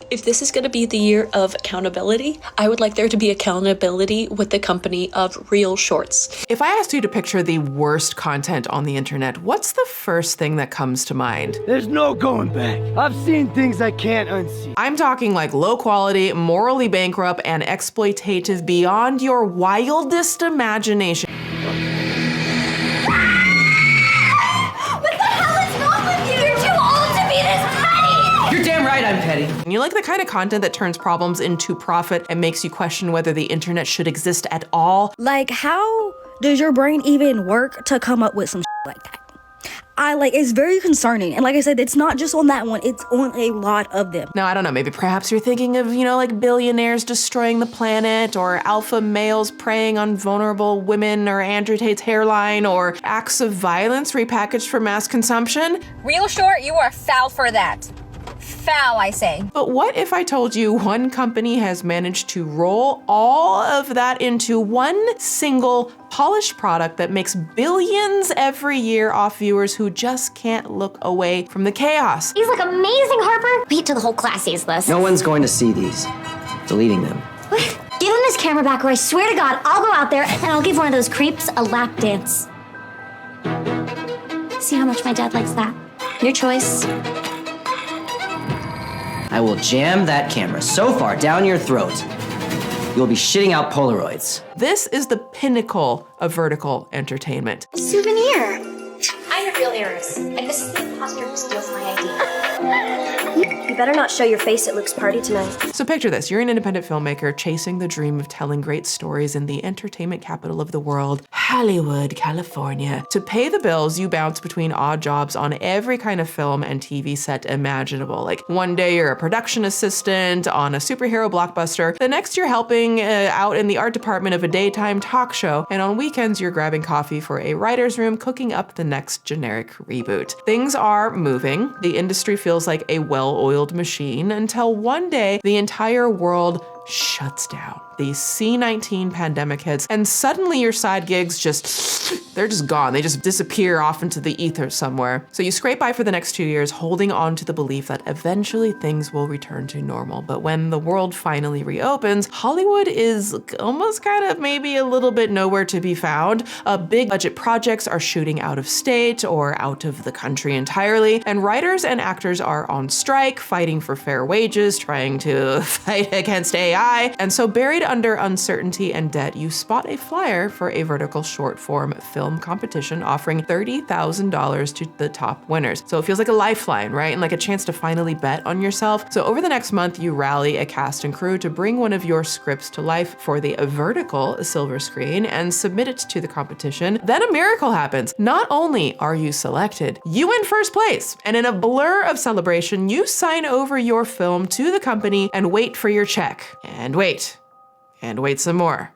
If this is going to be the year of accountability, I would like there to be accountability with the company of ReelShorts. If I asked you to picture the worst content on the internet, what's the first thing that comes to mind? There's no going back. I've seen things I can't unsee. I'm talking like low quality, morally bankrupt, and exploitative beyond your wildest imagination. You're damn right I'm petty. And you like the kind of content that turns problems into profit and makes you question whether the internet should exist at all? Like, how does your brain even work to come up with some like that? It's very concerning. And like I said, it's not just on that one, it's on a lot of them. Now, I don't know, maybe perhaps you're thinking of, like billionaires destroying the planet, or alpha males preying on vulnerable women, or Andrew Tate's hairline, or acts of violence repackaged for mass consumption. ReelShort, you are foul for that. Foul, I say. But what if I told you one company has managed to roll all of that into one single polished product that makes billions every year off viewers who just can't look away from the chaos? These look amazing, Harper. Wait till the whole class sees this. No one's going to see these. Deleting them. What? Give him his camera back, or I swear to God, I'll go out there and I'll give one of those creeps a lap dance. See how much my dad likes that? Your choice. I will jam that camera so far down your throat, you'll be shitting out Polaroids. This is the pinnacle of vertical entertainment. Souvenir. I'm a real heiress, and this is the imposter who steals my ID. You better not show your face at Luke's party tonight. So picture this, you're an independent filmmaker chasing the dream of telling great stories in the entertainment capital of the world, Hollywood, California. To pay the bills, you bounce between odd jobs on every kind of film and TV set imaginable. Like one day you're a production assistant on a superhero blockbuster, the next you're helping out in the art department of a daytime talk show, and on weekends you're grabbing coffee for a writer's room, cooking up the next generic reboot. Things are moving. The industry feels like a well-oiled machine until one day the entire world shuts down. The C-19 pandemic hits, and suddenly your side gigs they're just gone. They just disappear off into the ether somewhere. So you scrape by for the next 2 years, holding on to the belief that eventually things will return to normal. But when the world finally reopens, Hollywood is almost kind of maybe a little bit nowhere to be found. Big budget projects are shooting out of state or out of the country entirely, and writers and actors are on strike, fighting for fair wages, trying to fight against AI. And so buried under uncertainty and debt, you spot a flyer for a vertical short form film competition offering $30,000 to the top winners. So it feels like a lifeline, right? And like a chance to finally bet on yourself. So over the next month, you rally a cast and crew to bring one of your scripts to life for the vertical silver screen and submit it to the competition. Then a miracle happens. Not only are you selected, you win first place. And in a blur of celebration, you sign over your film to the company and wait for your check. And wait some more.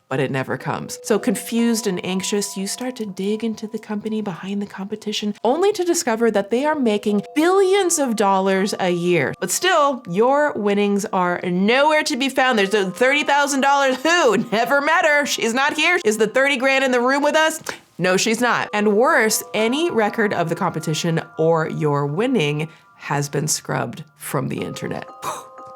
But it never comes. So confused and anxious, you start to dig into the company behind the competition, only to discover that they are making billions of dollars a year. But still, your winnings are nowhere to be found. There's the $30,000 who? Never met her. She's not here. Is the 30 grand in the room with us? No, she's not. And worse, any record of the competition or your winning has been scrubbed from the internet.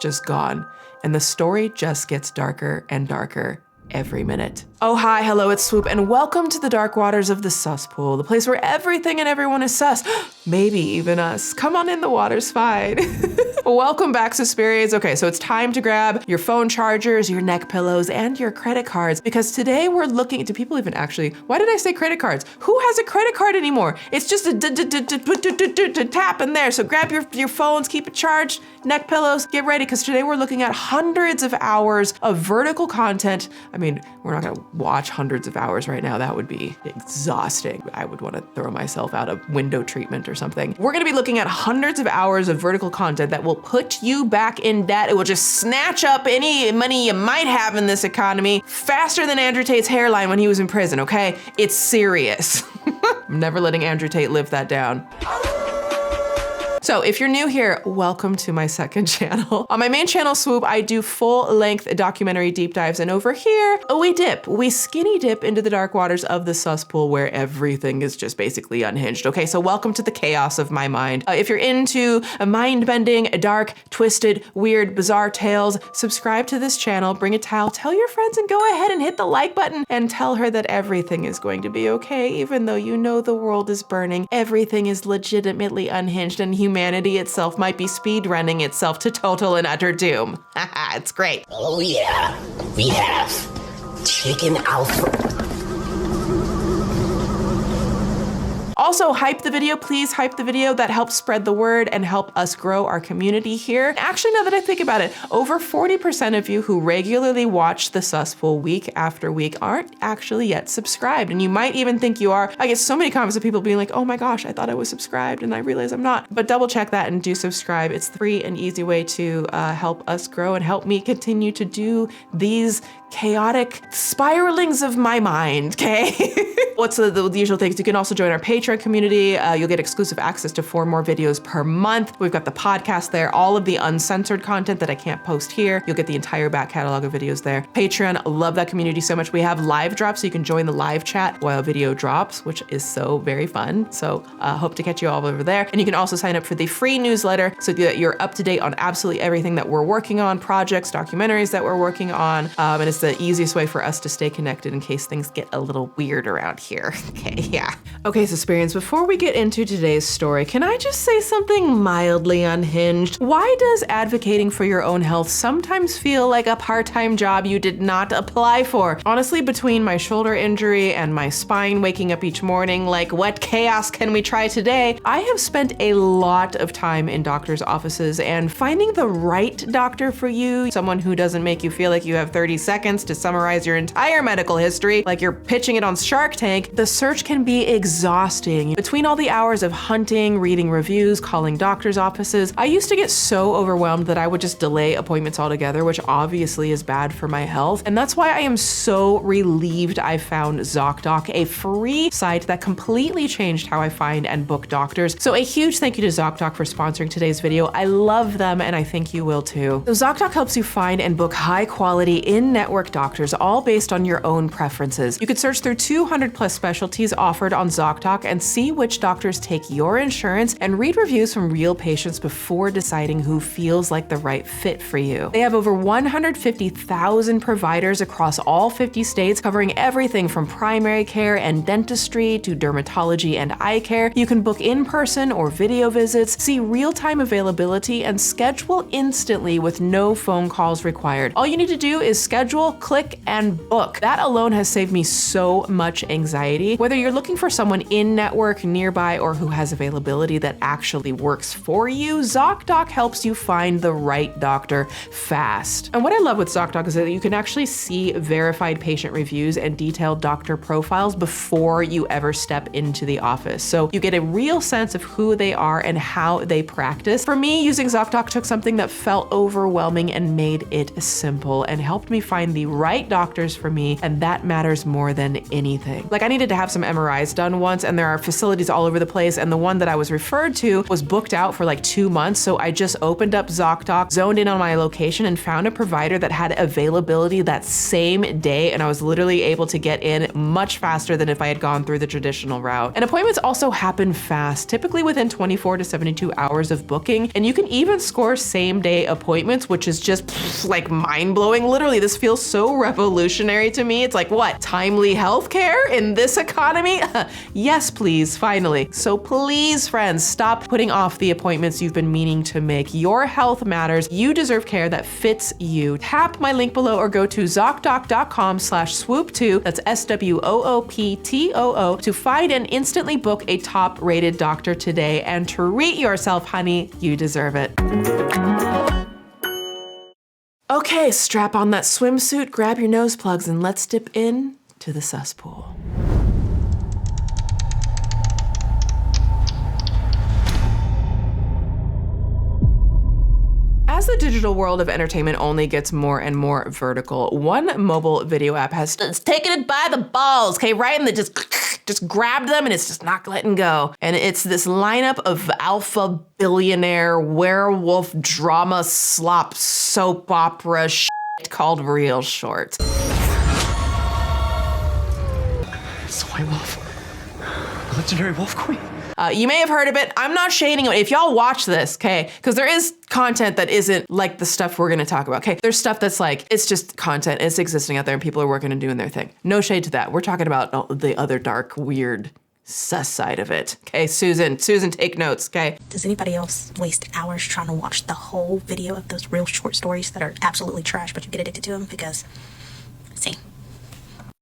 Just gone. And the story just gets darker and darker every minute. Oh, hi, hello, it's Swoop, and welcome to the dark waters of the Suspool, the place where everything and everyone is sus. Maybe even us. Come on in, the water's fine. Welcome back, Suspirians. Okay, so it's time to grab your phone chargers, your neck pillows, and your credit cards, because today we're looking, do people even actually, why did I say credit cards? Who has a credit card anymore? It's just a tap in there. So grab your phones, keep it charged, neck pillows, get ready, because today we're looking at hundreds of hours of vertical content. I mean, we're not gonna watch hundreds of hours right now. That would be exhausting. I would want to throw myself out of window treatment or something. We're gonna be looking at hundreds of hours of vertical content that will put you back in debt. It will just snatch up any money you might have in this economy faster than Andrew Tate's hairline when he was in prison, okay? It's serious. I'm never letting Andrew Tate live that down. So if you're new here, welcome to my second channel. On my main channel, Swoop, I do full-length documentary deep dives, and over here, we skinny dip into the dark waters of the Suspool where everything is just basically unhinged. Okay, so welcome to the chaos of my mind. If you're into mind-bending, dark, twisted, weird, bizarre tales, subscribe to this channel, bring a towel, tell your friends, and go ahead and hit the like button and tell her that everything is going to be okay, even though you know the world is burning. Everything is legitimately unhinged, and humanity itself might be speedrunning itself to total and utter doom. Haha, it's great. Oh yeah, we have Chicken Alpha. Also, hype the video, please hype the video. That helps spread the word and help us grow our community here. Actually, now that I think about it, over 40% of you who regularly watch the Suspool week after week aren't actually yet subscribed. And you might even think you are. I get so many comments of people being like, oh my gosh, I thought I was subscribed and I realize I'm not. But double check that and do subscribe. It's free and easy way to help us grow and help me continue to do these chaotic spiralings of my mind, okay? What's the usual things? You can also join our Patreon community. You'll get exclusive access to 4 more videos per month. We've got the podcast there, all of the uncensored content that I can't post here. You'll get the entire back catalog of videos there. Patreon, love that community so much. We have live drops, so you can join the live chat while video drops, which is so very fun. So hope to catch you all over there. And you can also sign up for the free newsletter so that you're up to date on absolutely everything that we're working on, projects, documentaries that we're working on. And it's the easiest way for us to stay connected in case things get a little weird around here. Okay, yeah. Okay, Suspirians, before we get into today's story, can I just say something mildly unhinged? Why does advocating for your own health sometimes feel like a part-time job you did not apply for? Honestly, between my shoulder injury and my spine waking up each morning like, what chaos can we try today? I have spent a lot of time in doctors' offices, and finding the right doctor for you, someone who doesn't make you feel like you have 30 seconds to summarize your entire medical history like you're pitching it on Shark Tank, the search can be exhausting. Between all the hours of hunting, reading reviews, calling doctors' offices, I used to get so overwhelmed that I would just delay appointments altogether, which obviously is bad for my health. And that's why I am so relieved I found ZocDoc, a free site that completely changed how I find and book doctors. So a huge thank you to ZocDoc for sponsoring today's video. I love them, and I think you will too. So ZocDoc helps you find and book high quality in-network doctors, all based on your own preferences. You could search through 200 plus specialties offered on ZocDoc and see which doctors take your insurance and read reviews from real patients before deciding who feels like the right fit for you. They have over 150,000 providers across all 50 states, covering everything from primary care and dentistry to dermatology and eye care. You can book in-person or video visits, see real-time availability, and schedule instantly with no phone calls required. All you need to do is schedule, click, and book. That alone has saved me so much anxiety. Whether you're looking for someone in-network, nearby, or who has availability that actually works for you, ZocDoc helps you find the right doctor fast. And what I love with ZocDoc is that you can actually see verified patient reviews and detailed doctor profiles before you ever step into the office. So you get a real sense of who they are and how they practice. For me, using ZocDoc took something that felt overwhelming and made it simple and helped me find the right doctors for me, and that matters more than anything. Like, I needed to have some MRIs done once, and there are facilities all over the place, and the one that I was referred to was booked out for like 2 months, so I just opened up ZocDoc, zoned in on my location, and found a provider that had availability that same day, and I was literally able to get in much faster than if I had gone through the traditional route. And appointments also happen fast, typically within 24 to 72 hours of booking, and you can even score same-day appointments, which is just like mind-blowing. Literally, this feels so revolutionary to me. It's like, what, timely healthcare in this economy? Yes, please, finally. So please, friends, stop putting off the appointments you've been meaning to make. Your health matters. You deserve care that fits you. Tap my link below or go to ZocDoc.com/swoop2, that's SWOOPTOO, to find and instantly book a top-rated doctor today. And treat yourself, honey. You deserve it. Okay, strap on that swimsuit, grab your nose plugs, and let's dip in to the Suspool. As the digital world of entertainment only gets more and more vertical, one mobile video app has taken it by the balls, okay, right in the just just grabbed them and it's just not letting go. And it's this lineup of alpha billionaire werewolf drama slop soap opera shit called ReelShort. It's the White Wolf. Legendary Wolf Queen. You may have heard of it. I'm not shading it. If y'all watch this, okay, because there is content that isn't like the stuff we're gonna talk about, okay? There's stuff that's like, it's just content, it's existing out there and people are working and doing their thing. No shade to that. We're talking about the other dark, weird, sus side of it. Okay, Susan, take notes, okay? Does anybody else waste hours trying to watch the whole video of those ReelShort stories that are absolutely trash, but you get addicted to them because, see.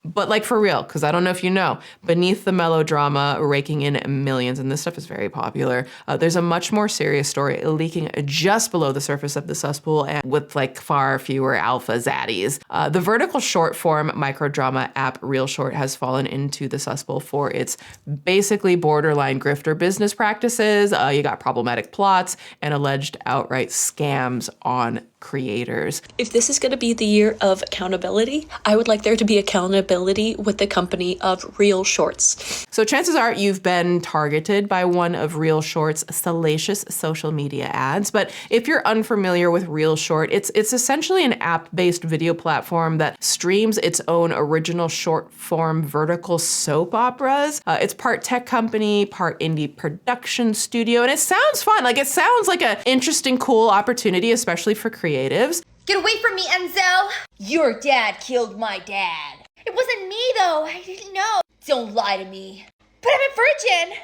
But like for real, because I don't know if you know, beneath the melodrama raking in millions, and this stuff is very popular, there's a much more serious story leaking just below the surface of the Suspool and with like far fewer alpha zaddies. The vertical short form microdrama app ReelShort has fallen into the Suspool for its basically borderline grifter business practices. You got problematic plots and alleged outright scams on creators. If this is going to be the year of accountability, I would like there to be accountability with the company of ReelShorts. So chances are you've been targeted by one of ReelShort's salacious social media ads. But if you're unfamiliar with ReelShort, it's essentially an app-based video platform that streams its own original short-form vertical soap operas. It's part tech company, part indie production studio, and it sounds fun. Like it sounds like an interesting, cool opportunity, especially for creatives. Get away from me, Enzo! Your dad killed my dad. It wasn't me, though. I didn't know. Don't lie to me. But I'm a virgin.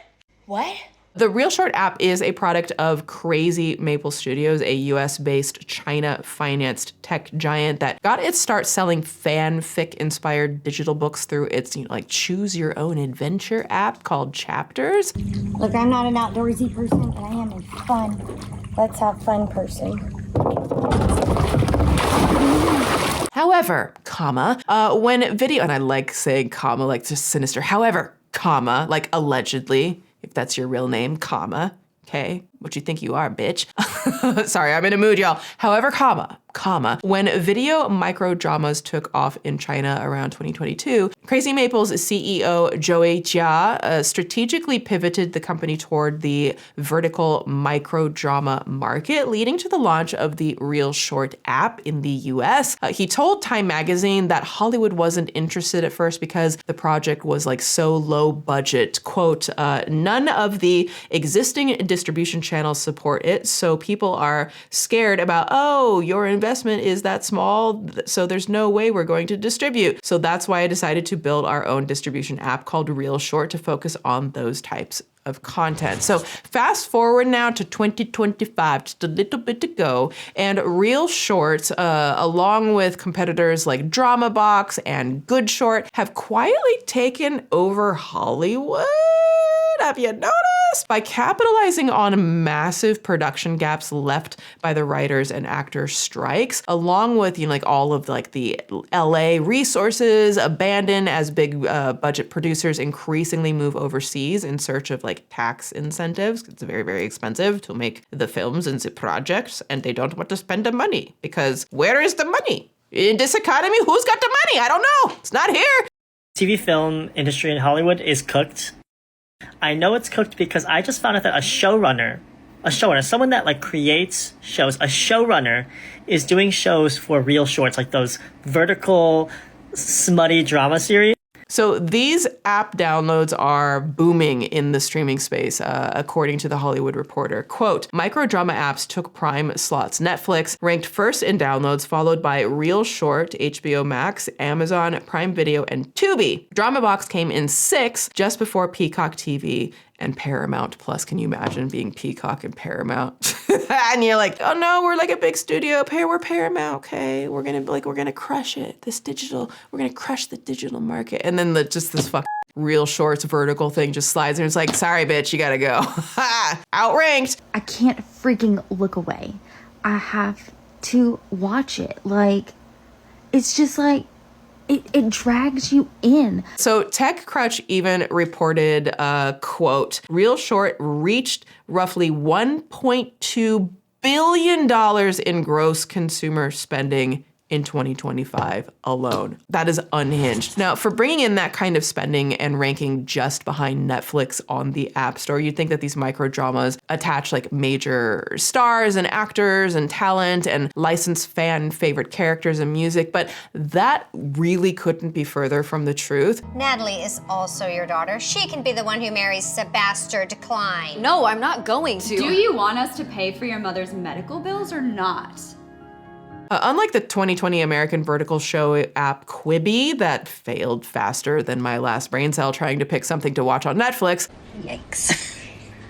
What? The ReelShort app is a product of Crazy Maple Studios, a US-based, China-financed tech giant that got its start selling fanfic-inspired digital books through its, like choose-your-own-adventure app called Chapters. Look, I'm not an outdoorsy person, but I am a fun, let's have fun person. However, when video, and I like saying comma, like just sinister, however, comma, like allegedly, if that's your real name, comma, okay? What you think you are, bitch. Sorry, I'm in a mood, y'all. However, comma, when video microdramas took off in China around 2022, Crazy Maple's CEO Joey Jia strategically pivoted the company toward the vertical microdrama market, leading to the launch of the ReelShort app in the US. He told Time magazine that Hollywood wasn't interested at first because the project was like so low budget. Quote, none of the existing distribution channels support it, so people are scared about, oh, your investment is that small, so there's no way we're going to distribute. So that's why I decided to build our own distribution app called ReelShort to focus on those types of content. So fast forward now to 2025, just a little bit to go, and ReelShort, along with competitors like DramaBox and GoodShort, have quietly taken over Hollywood. Have you noticed? By capitalizing on massive production gaps left by the writers and actors strikes, along with, like all of like the LA resources abandoned as big budget producers increasingly move overseas in search of like tax incentives. It's very, very expensive to make the films and the projects, and they don't want to spend the money because where is the money? In this economy, who's got the money? I don't know. It's not here. TV film industry in Hollywood is cooked. I know it's cooked because I just found out that a showrunner, someone that like creates shows, a showrunner is doing shows for ReelShorts, like those vertical smutty drama series. So these app downloads are booming in the streaming space, according to The Hollywood Reporter. Quote, microdrama apps took prime slots. Netflix ranked first in downloads, followed by ReelShort, HBO Max, Amazon Prime Video, and Tubi. DramaBox came in 6th, just before Peacock TV and Paramount Plus. Can you imagine being Peacock and Paramount? And you're like, oh no, we're like a big studio. We're Paramount, okay? We're gonna crush it. We're gonna crush the digital market. And then just this fucking ReelShorts vertical thing just slides and it's like, sorry bitch, you gotta go. Outranked. I can't freaking look away. I have to watch it. Like, it's just like, it drags you in. So TechCrunch even reported, quote, ReelShort reached roughly $1.2 billion in gross consumer spending in 2025 alone. That is unhinged. Now, for bringing in that kind of spending and ranking just behind Netflix on the App Store, you'd think that these micro dramas attach like major stars and actors and talent and licensed fan favorite characters and music, but that really couldn't be further from the truth. Natalie is also your daughter. She can be the one who marries Sebastian Decline. No, I'm not going to. Do you want us to pay for your mother's medical bills or not? Unlike the 2020 American vertical show app Quibi that failed faster than my last brain cell trying to pick something to watch on Netflix. Yikes.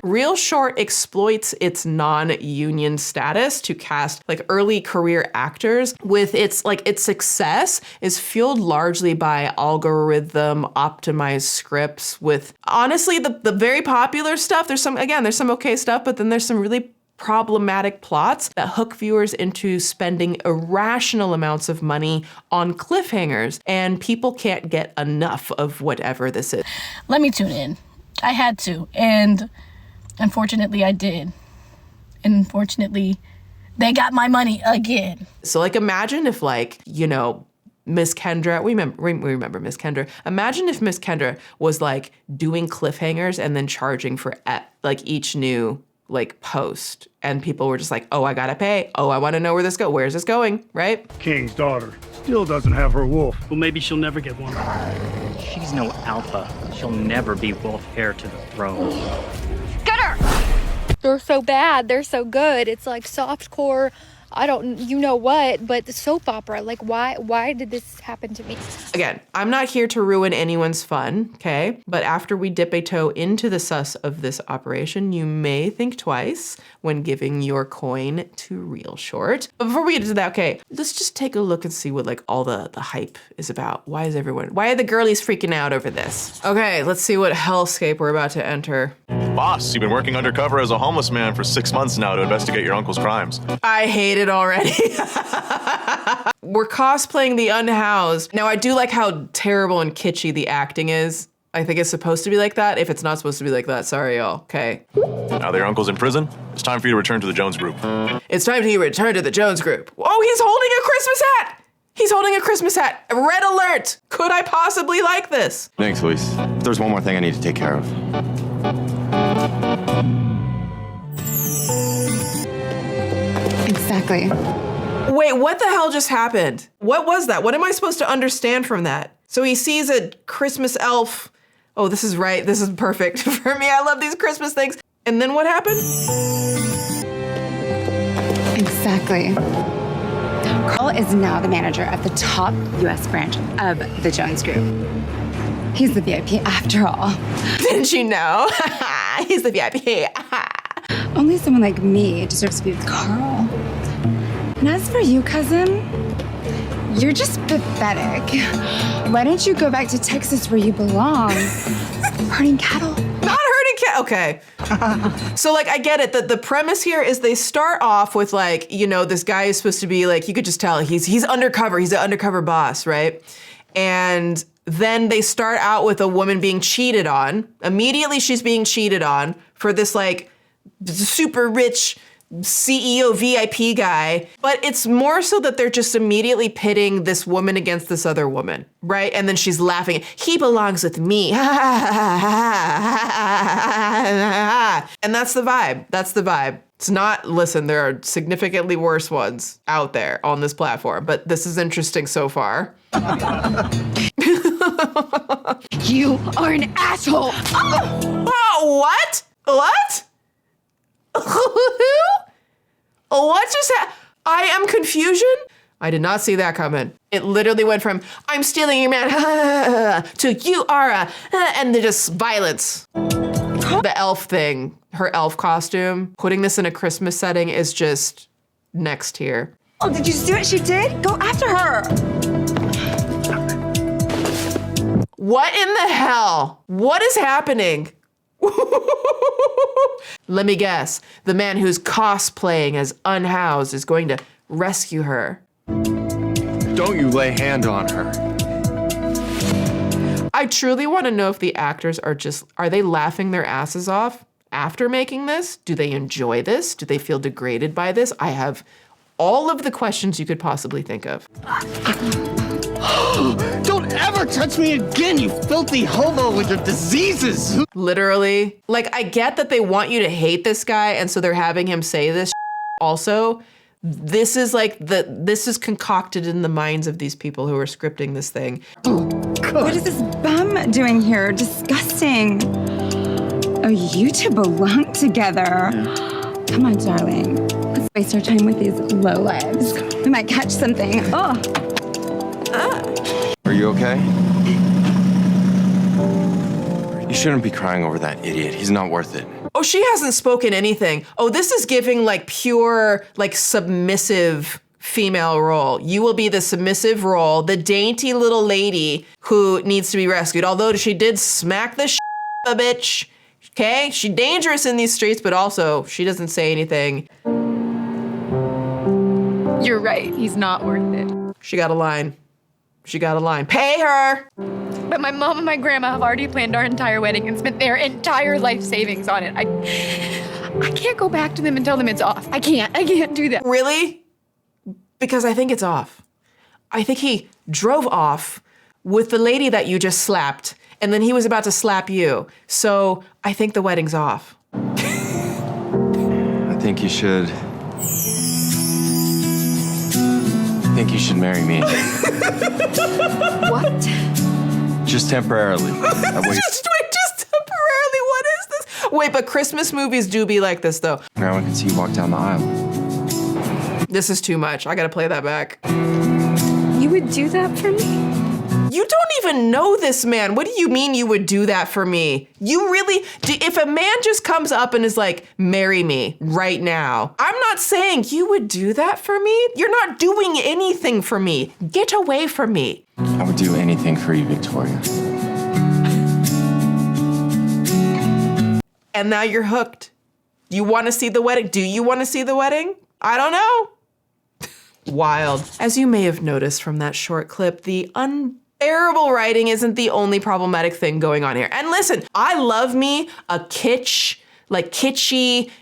ReelShort exploits its non-union status to cast like early career actors with its success is fueled largely by algorithm optimized scripts with honestly the very popular stuff. There's some okay stuff, but then there's some really problematic plots that hook viewers into spending irrational amounts of money on cliffhangers, and people can't get enough of whatever this is. Let me tune in. I had to, and unfortunately I did. And unfortunately, they got my money again. So like imagine if Miss Kendra, we remember Miss Kendra. Imagine if Miss Kendra was like doing cliffhangers and then charging for each new post, and people were just like, oh, I gotta pay. Oh, I wanna know where's this going, right? King's daughter still doesn't have her wolf. Well, maybe she'll never get one. She's no alpha. She'll never be wolf heir to the throne. Get her! They're so bad, they're so good. It's like softcore, you know what, but the soap opera, like why did this happen to me? Again, I'm not here to ruin anyone's fun, okay? But after we dip a toe into the sus of this operation, you may think twice when giving your coin to ReelShort. But before we get into that, okay, let's just take a look and see what all the hype is about. Why are the girlies freaking out over this? Okay, let's see what hellscape we're about to enter. Boss, you've been working undercover as a homeless man for 6 months now to investigate your uncle's crimes. I hate it already. We're cosplaying the unhoused. Now, I do like how terrible and kitschy the acting is. I think it's supposed to be like that. If it's not supposed to be like that, sorry, y'all. Okay. Now that your uncle's in prison, it's time for you to return to the Jones Group. It's time for you to return to the Jones Group. Oh, he's holding a Christmas hat! He's holding a Christmas hat. Red alert! Could I possibly like this? Thanks, Luis. There's one more thing I need to take care of. Exactly. Wait, what the hell just happened? What was that? What am I supposed to understand from that? So he sees a Christmas elf. Oh, this is right. This is perfect for me. I love these Christmas things. And then what happened? Exactly. Carl is now the manager of the top U.S. branch of the Jones Group. He's the VIP after all. Didn't you know? He's the VIP. Only someone like me deserves to be with Carl. And as for you, cousin, you're just pathetic. Why don't you go back to Texas where you belong? Herding cattle. Not herding cattle. Okay. So I get it. The premise here is they start off with this guy is supposed to be you could just tell he's undercover. He's an undercover boss, right? And then they start out with a woman being cheated on. Immediately she's being cheated on for this super rich CEO VIP guy, but it's more so that they're just immediately pitting this woman against this other woman, right? And then she's laughing. He belongs with me. And that's the vibe. That's the vibe. It's not, listen, there are significantly worse ones out there on this platform, but this is interesting so far. You are an asshole. Oh, what? What? What just happened? I am confusion? I did not see that coming. It literally went from, I'm stealing your man, to you are a, and then just violence. The elf thing, her elf costume, putting this in a Christmas setting is just next tier. Oh, did you see what she did? Go after her. What in the hell? What is happening? Let me guess. The man who's cosplaying as unhoused is going to rescue her. Don't you lay hand on her. I truly want to know if the actors are they laughing their asses off after making this? Do they enjoy this? Do they feel degraded by this? I have all of the questions you could possibly think of. Don't ever touch me again, you filthy hobo with your diseases! Literally. Like, I get that they want you to hate this guy, and so they're having him say this. Also, this is like this is concocted in the minds of these people who are scripting this thing. What is this bum doing here? Disgusting. Oh, you two belong together. Come on, darling. Let's waste our time with these lowlives. We might catch something. Oh. Are you okay? You shouldn't be crying over that idiot. He's not worth it. Oh, she hasn't spoken anything. Oh, this is giving like pure, like submissive female role. You will be the submissive role, the dainty little lady who needs to be rescued. Although she did smack the a bitch. Okay, she's dangerous in these streets, but also she doesn't say anything. You're right. He's not worth it. She got a line. She got a line. Pay her! But my mom and my grandma have already planned our entire wedding and spent their entire life savings on it. I can't go back to them and tell them it's off. I can't do that. Really? Because I think it's off. I think he drove off with the lady that you just slapped, and then he was about to slap you. So I think the wedding's off. I think you should marry me. What? Just temporarily. Just temporarily, what is this? Wait, but Christmas movies do be like this though. Now I can see you walk down the aisle. This is too much. I gotta play that back. You would do that for me? You don't even know this man. What do you mean you would do that for me? You really, if a man just comes up and is like, marry me right now, I'm not saying you would do that for me. You're not doing anything for me. Get away from me. I would do anything for you, Victoria. And now you're hooked. You want to see the wedding? Do you want to see the wedding? I don't know. Wild. As you may have noticed from that short clip, the unbearable writing isn't the only problematic thing going on here. And listen, I love me a kitschy,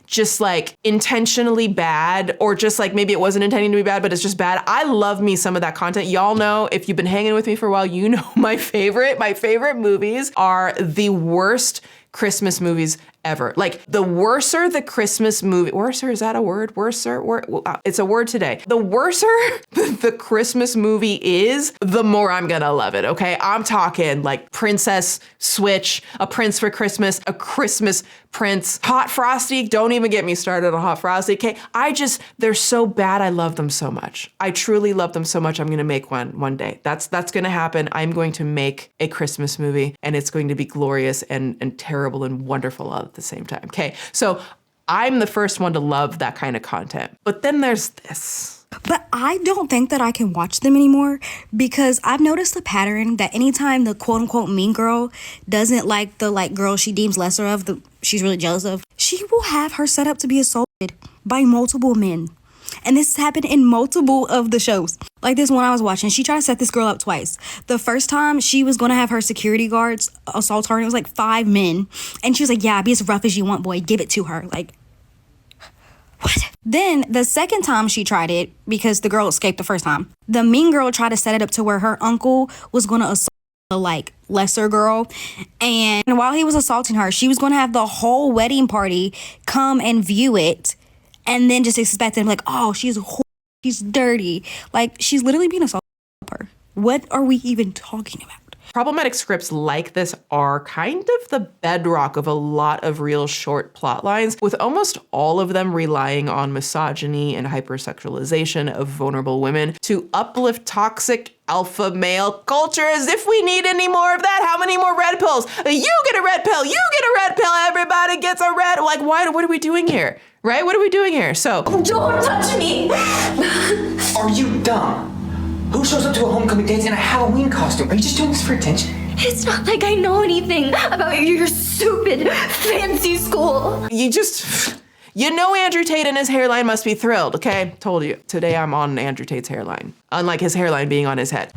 just like intentionally bad, or just like maybe it wasn't intending to be bad, but it's just bad. I love me some of that content. Y'all know, if you've been hanging with me for a while, you know my favorite movies are the worst Christmas movies ever. Like, the worser the Christmas movie, worser, is that a word? Worser? It's a word today. The worser the Christmas movie is, the more I'm gonna love it, okay? I'm talking like Princess Switch, A Prince for Christmas, A Christmas Prince, Hot Frosty, don't even get me started on Hot Frosty, okay? They're so bad, I love them so much. I truly love them so much, I'm gonna make one day. That's gonna happen. I'm going to make a Christmas movie, and it's going to be glorious and terrible and wonderful all at the same time, okay? So I'm the first one to love that kind of content. But then there's this. But I don't think that I can watch them anymore because I've noticed the pattern that anytime the quote unquote mean girl doesn't like the girl she deems lesser of, she's really jealous of, she will have her set up to be assaulted by multiple men. And this happened in multiple of the shows. Like this one I was watching, she tried to set this girl up twice. The first time she was going to have her security guards assault her, and it was like 5 men. And she was like, yeah, be as rough as you want, boy. Give it to her. Like, what? Then the second time she tried it, because the girl escaped the first time, the mean girl tried to set it up to where her uncle was going to assault the lesser girl. And while he was assaulting her, she was going to have the whole wedding party come and view it. And then just expect them like, oh, she's dirty. Like, she's literally being assaulted by her. What are we even talking about? Problematic scripts like this are kind of the bedrock of a lot of ReelShort plot lines, with almost all of them relying on misogyny and hypersexualization of vulnerable women to uplift toxic alpha male culture, as if we need any more of that. How many more red pills? You get a red pill, you get a red pill, everybody gets a red. Like, what are we doing here? Right? What are we doing here? So, don't touch me! Are you dumb? Who shows up to a homecoming dance in a Halloween costume? Are you just doing this for attention? It's not like I know anything about your stupid fancy school. You know Andrew Tate and his hairline must be thrilled, okay? Told you. Today I'm on Andrew Tate's hairline. Unlike his hairline being on his head.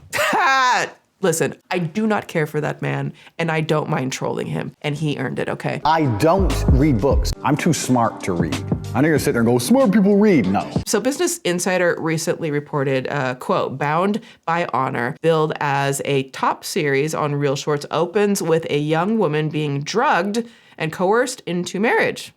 Listen, I do not care for that man, and I don't mind trolling him, and he earned it, okay? I don't read books. I'm too smart to read. I know you're sitting there and go, smart people read. No. So Business Insider recently reported, quote, Bound by Honor, billed as a top series on ReelShort, opens with a young woman being drugged and coerced into marriage.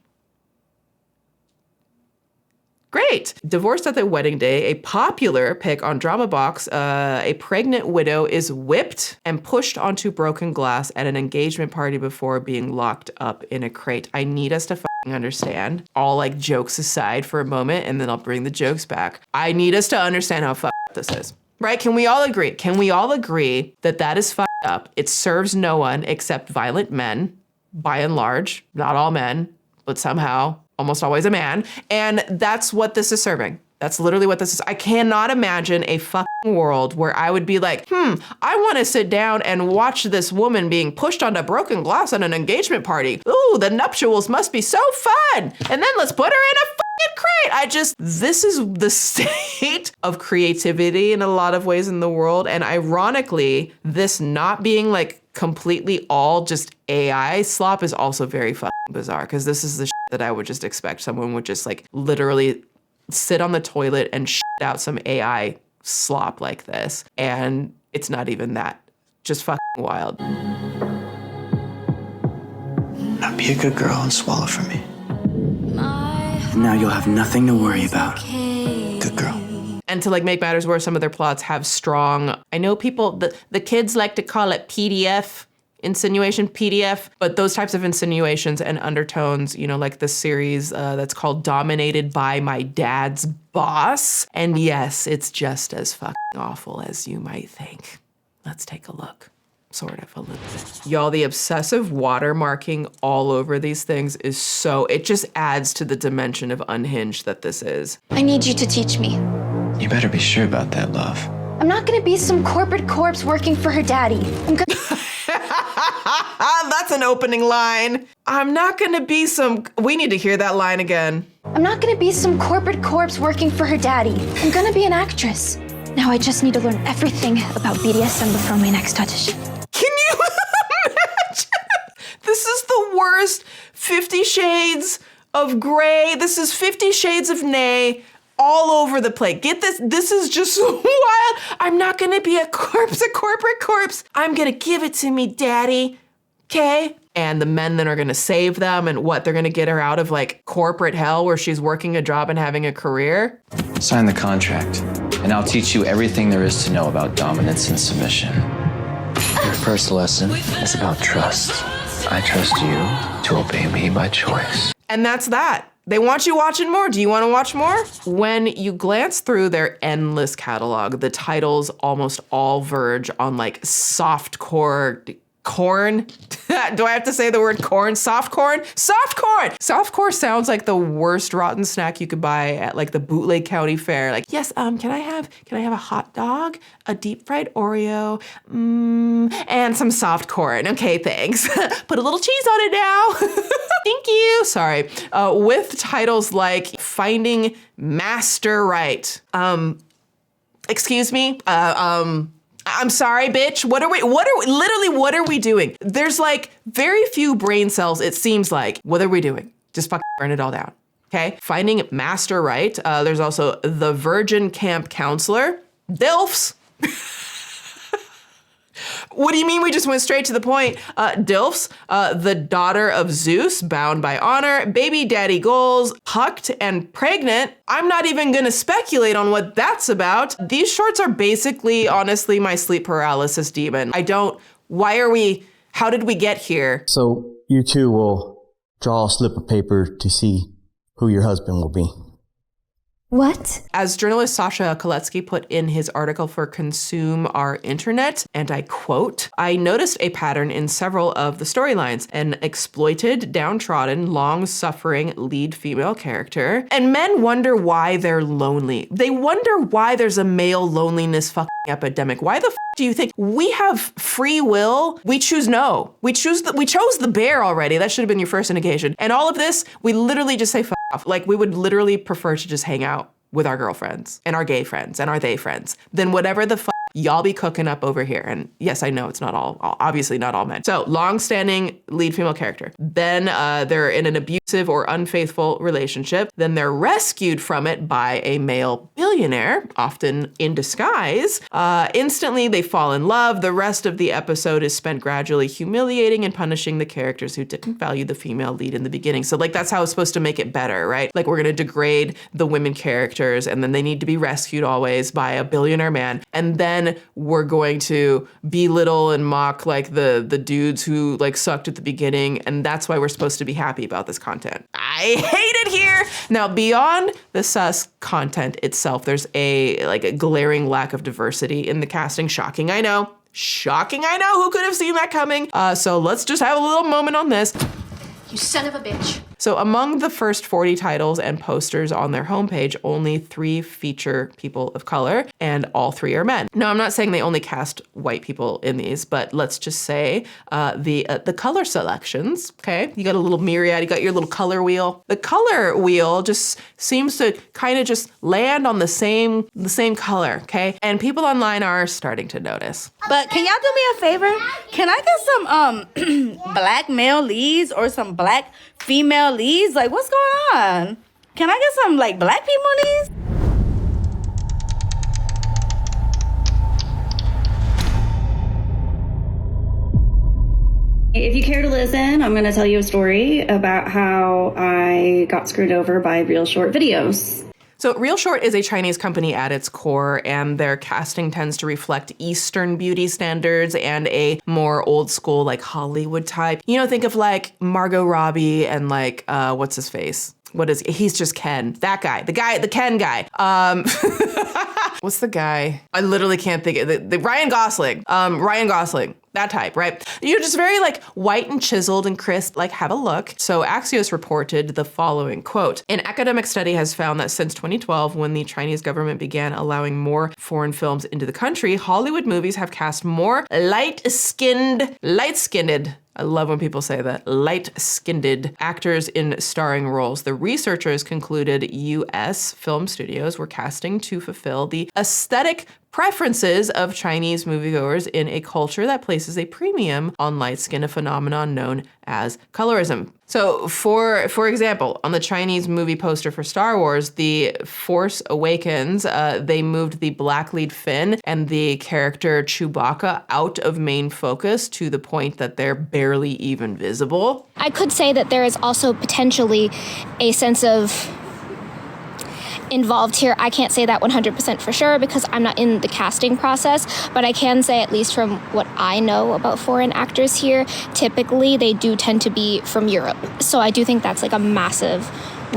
Great. Divorced at the wedding day, a popular pick on Drama Box, a pregnant widow is whipped and pushed onto broken glass at an engagement party before being locked up in a crate. I need us to understand, all like jokes aside for a moment, and then I'll bring the jokes back. I need us to understand how fucked this is, right? Can we all agree? Can we all agree that that is fucked up? It serves no one except violent men, by and large, not all men, but somehow almost always a man. And that's what this is serving. That's literally what this is. I cannot imagine a fucking world where I would be like, I want to sit down and watch this woman being pushed onto broken glass at an engagement party. Ooh, the nuptials must be so fun. And then let's put her in a fucking crate. This is the state of creativity in a lot of ways in the world. And ironically, this not being like completely all just AI slop is also very fucking bizarre, because this is the shit that I would just expect someone would just like literally sit on the toilet and shit out some AI slop like this. And it's not even that. Just fucking wild. Now be a good girl and swallow for me. Now you'll have nothing to worry about. Good girl. And to like make matters worse, some of their plots have strong, I know people, the kids like to call it PDF, insinuation PDF, but those types of insinuations and undertones, you know, like the series that's called Dominated by My Dad's Boss. And yes, it's just as fucking awful as you might think. Let's take a look. Sort of a little bit. Y'all, the obsessive watermarking all over these things is so, it just adds to the dimension of unhinged that this is. I need you to teach me. You better be sure about that, love. I'm not gonna be some corporate corpse working for her daddy. That's an opening line. I'm not gonna be some, we need to hear that line again. I'm not gonna be some corporate corpse working for her daddy. I'm gonna be an actress. Now I just need to learn everything about BDSM before my next audition. Can you imagine? This is the worst 50 Shades of Grey. This is 50 Shades of Nay. All over the place. Get this, this is just wild. I'm not gonna be a corpse, a corporate corpse. I'm gonna give it to me, daddy, okay? And the men then are gonna save them, and what, they're gonna get her out of like corporate hell where she's working a job and having a career? Sign the contract, and I'll teach you everything there is to know about dominance and submission. Your first lesson is about trust. I trust you to obey me by choice. And that's that. They want you watching more. Do you want to watch more? When you glance through their endless catalog, the titles almost all verge on like softcore corn. Do I have to say the word corn? Soft corn? Soft corn! Softcore sounds like the worst rotten snack you could buy at like the Bootleg County Fair. Like, yes, can I have a hot dog, a deep fried Oreo, and some soft corn? Okay, thanks. Put a little cheese on it now. Thank you. Sorry. With titles like Finding Master Right. Excuse me. I'm sorry, bitch. What are we doing? There's like very few brain cells, it seems like. What are we doing? Just fucking burn it all down. Okay. Finding Master Right. There's also The Virgin Camp Counselor. DILFs. What do you mean we just went straight to the point? DILFs, The Daughter of Zeus, Bound by Honor, Baby Daddy Goals, Hucked and Pregnant. I'm not even gonna speculate on what that's about. These shorts are basically, honestly, my sleep paralysis demon. How did we get here? So you two will draw a slip of paper to see who your husband will be. What? As journalist Sasha Koletsky put in his article for Consume Our Internet, and I quote, I noticed a pattern in several of the storylines, an exploited, downtrodden, long-suffering lead female character, and men wonder why they're lonely. They wonder why there's a male loneliness fucking epidemic. Why the do you think we have free will? We choose no. We chose the bear already. That should have been your first indication. And all of this, we literally just say fuck off. Like, we would literally prefer to just hang out with our girlfriends and our gay friends and our they friends than whatever the fuck Y'all be cooking up over here. And yes, I know it's not all, obviously not all men. So long-standing lead female character. Then they're in an abusive or unfaithful relationship. Then they're rescued from it by a male billionaire, often in disguise. Instantly, they fall in love. The rest of the episode is spent gradually humiliating and punishing the characters who didn't value the female lead in the beginning. So like that's how it's supposed to make it better, right? Like we're gonna degrade the women characters and then they need to be rescued always by a billionaire man. And then we're going to belittle and mock like the dudes who like sucked at the beginning. And that's why we're supposed to be happy about this content. I hate it here. Now beyond the sus content itself, there's a glaring lack of diversity in the casting. Shocking, I know. Shocking, I know. Who could have seen that coming? So let's just have a little moment on this. You son of a bitch. So among the first 40 titles and posters on their homepage, only 3 feature people of color, and all 3 are men. Now, I'm not saying they only cast white people in these, but let's just say the color selections, okay? You got a little myriad, you got your little color wheel. The color wheel just seems to kind of just land on the same color, okay? And people online are starting to notice. But can y'all do me a favor? Can I get some black male leads or some black female leads? Like, what's going on? Can I get some like black people leads? If you care to listen, I'm going to tell you a story about how I got screwed over by ReelShort videos. So ReelShort is a Chinese company at its core, and their casting tends to reflect Eastern beauty standards and a more old school like Hollywood type. You know, think of like Margot Robbie and like, what's his face? He's just Ken. That guy, the Ken guy. What's the guy? I literally can't think of it. Ryan Gosling. Ryan Gosling. That type, right? You're just very like white and chiseled and crisp, like have a look. So Axios reported the following, quote, an academic study has found that since 2012, when the Chinese government began allowing more foreign films into the country, Hollywood movies have cast more light-skinned, I love when people say that, light-skinned actors in starring roles. The researchers concluded U.S. film studios were casting to fulfill the aesthetic preferences of Chinese moviegoers in a culture that places a premium on light skin, a phenomenon known as colorism. So for example, on the Chinese movie poster for Star Wars, The Force Awakens, they moved the black lead Finn and the character Chewbacca out of main focus to the point that they're barely even visible. I could say that there is also potentially a sense of involved here. I can't say that 100% for sure because I'm not in the casting process, but I can say, at least from what I know about foreign actors here, typically they do tend to be from Europe. So I do think that's like a massive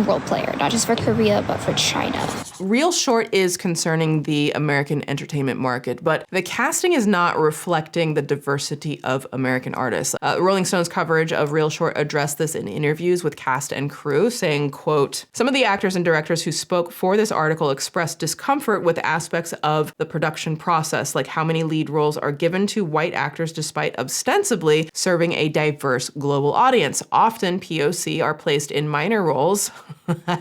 role player, not just for Korea, but for China. ReelShort is concerning the American entertainment market, but the casting is not reflecting the diversity of American artists. Rolling Stone's coverage of ReelShort addressed this in interviews with cast and crew, saying, quote, some of the actors and directors who spoke for this article expressed discomfort with aspects of the production process, like how many lead roles are given to white actors despite ostensibly serving a diverse global audience. Often POC are placed in minor roles.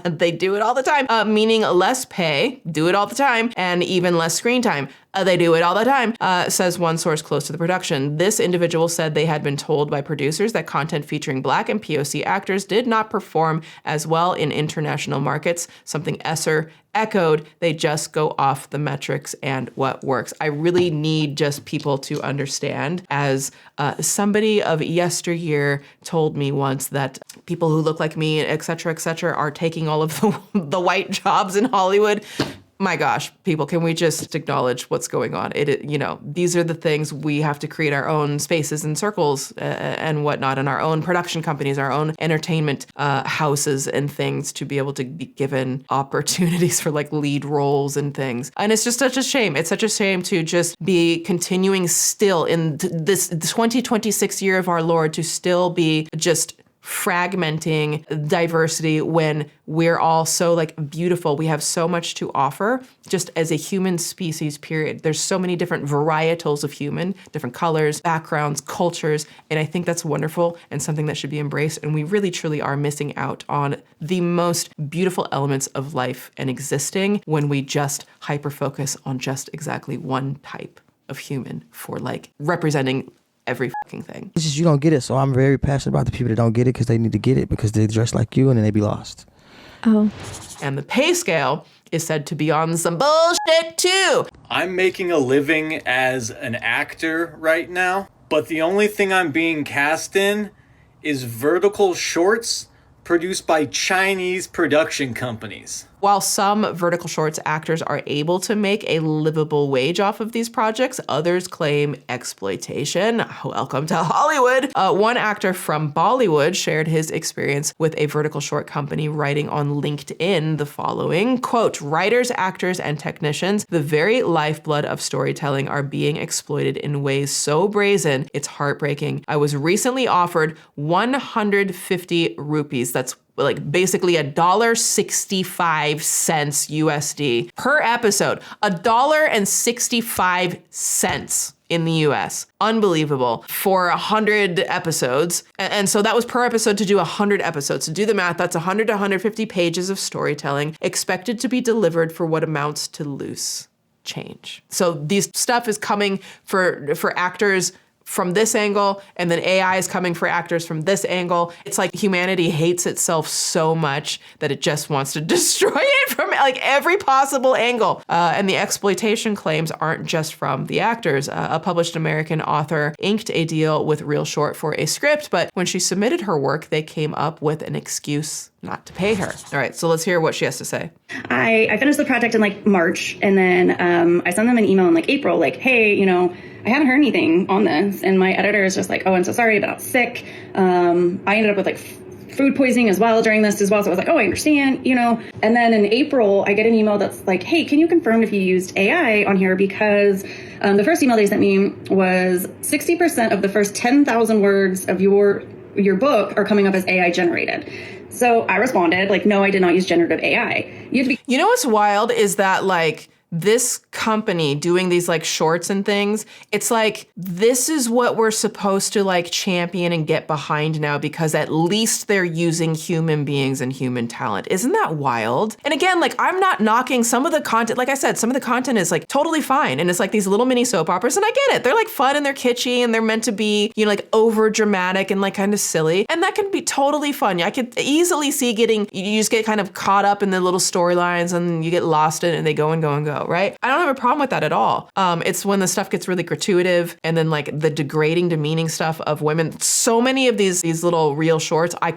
They do it all the time, meaning less pay, do it all the time, and even less screen time. They do it all the time, says one source close to the production. This individual said they had been told by producers that content featuring Black and POC actors did not perform as well in international markets, something Esser echoed. They just go off the metrics and what works. I really need just people to understand, as somebody of yesteryear told me once, that people who look like me, et cetera, are taking all of the white jobs in Hollywood. My gosh, people, can we just acknowledge what's going on? These are the things we have to create our own spaces and circles and whatnot, and our own production companies, our own entertainment houses and things to be able to be given opportunities for like lead roles and things. And it's just such a shame. It's such a shame to just be continuing still in this 2026 year of our Lord to still be just fragmenting diversity when we're all so like beautiful. We have so much to offer just as a human species, period. There's so many different varietals of human, different colors, backgrounds, cultures. And I think that's wonderful and something that should be embraced. And we really, truly are missing out on the most beautiful elements of life and existing when we just hyper-focus on just exactly one type of human for like representing every fucking thing. It's just you don't get it, so I'm very passionate about the people that don't get it because they need to get it because they dress like you and then they be lost. Oh. And the pay scale is said to be on some bullshit too. I'm making a living as an actor right now, but the only thing I'm being cast in is vertical shorts produced by Chinese production companies. While some vertical shorts actors are able to make a livable wage off of these projects, others claim exploitation. Welcome to Hollywood. One actor from Bollywood shared his experience with a vertical short company, writing on LinkedIn the following, quote, "Writers, actors, and technicians, the very lifeblood of storytelling, are being exploited in ways so brazen, it's heartbreaking. I was recently offered 150 rupees, that's like basically $1.65 USD per episode, $1.65 in the US. Unbelievable. For 100 episodes. And so that was per episode to do 100 episodes. To do the math, that's 100 to 150 pages of storytelling expected to be delivered for what amounts to loose change. So these stuff is coming for actors from this angle, and then AI is coming for actors from this angle. It's like humanity hates itself so much that it just wants to destroy it from like every possible angle. And the exploitation claims aren't just from the actors. A published American author inked a deal with ReelShort for a script, but when she submitted her work, they came up with an excuse not to pay her. All right, so let's hear what she has to say. I finished the project in like March, and then I sent them an email in like April, like, hey, you know, I haven't heard anything on this. And my editor is just like, oh, I'm so sorry, but I was sick. I ended up with like food poisoning as well during this as well. So I was like, oh, I understand, you know. And then in April, I get an email that's like, hey, can you confirm if you used AI on here? Because the first email they sent me was 60% of the first 10,000 words of your book are coming up as AI generated. So I responded like, no, I did not use generative AI. You know what's wild is that like this company doing these like shorts and things, it's like, this is what we're supposed to like champion and get behind now, because at least they're using human beings and human talent. Isn't that wild? And again, like I'm not knocking some of the content. Like I said, some of the content is like totally fine. And it's like these little mini soap operas, and I get it. They're like fun and they're kitschy and they're meant to be, you know, like over dramatic and like kind of silly. And that can be totally fun. I could easily see you just get kind of caught up in the little storylines and you get lost in it and they go and go and go. Right? I don't have a problem with that at all. It's when the stuff gets really gratuitous and then like the degrading, demeaning stuff of women. So many of these little reel shorts, I